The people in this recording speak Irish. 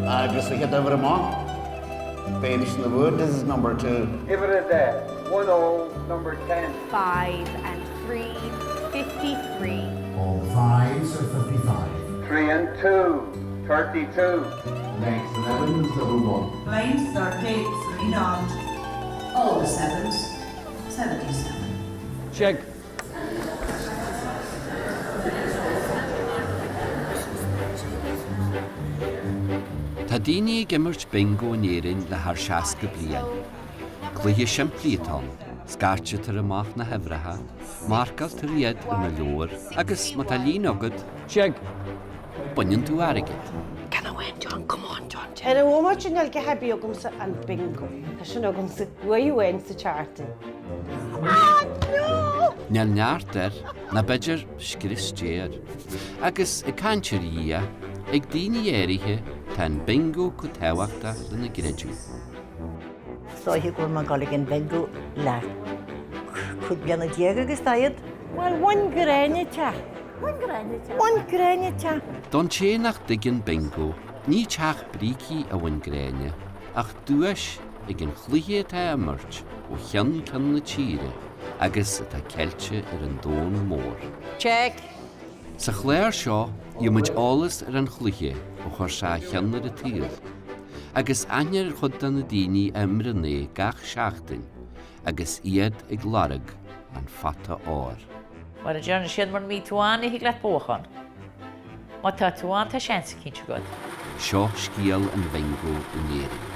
Agus we get over more. Finish the wood, this is number 2. Give it a day. 1-0, number 10. 5 and 3, 53. All 5s are 55. 3 and 2, 32. Next 11 is double 1. Blind 30, 3 not. All the 7s, 77. Check. Tá daoine ag imirt bingo in éireann le thar 60 bliain. Cluiche siimplíotán, scarte tar amach na hebhratha, marcail tar iad na leor, agus má tá líon agad. Check. Baineann tú airgid. Can I win, John? Come on, John. En a womat yn elge hebi o gwmsa an bingo. Hysyn o gwmsa way you win sa charting. Ah, no! Nel neartar na beidir scristéir, agus i cantir ia ag daoine éirithe tan bingo go táhaachta lena gréidú. Stoiche gur má galig an bingo le. Chud beanna diaga agus daiad? Wel, one graine ta. One graine ta. One graine ta. Don sé nach diggin bingo, ní teach brící a bhain gréine, ach dúis ag an chluiche tá imirt ó chean na tíre, agus tá ceilte ar an dón mór. Check. Sa chléir seo, iomid álas ar an chluiche ó chuir sa cheannar a tír, agus ainear chud na daoine imrené gach seachtain, agus iad ag larag an fata ár. Mar a John sin mar mí tuáin i gleat bóchan. Má tá tuáin tá seansa cinse god. Seo scíal an bingo in éireann.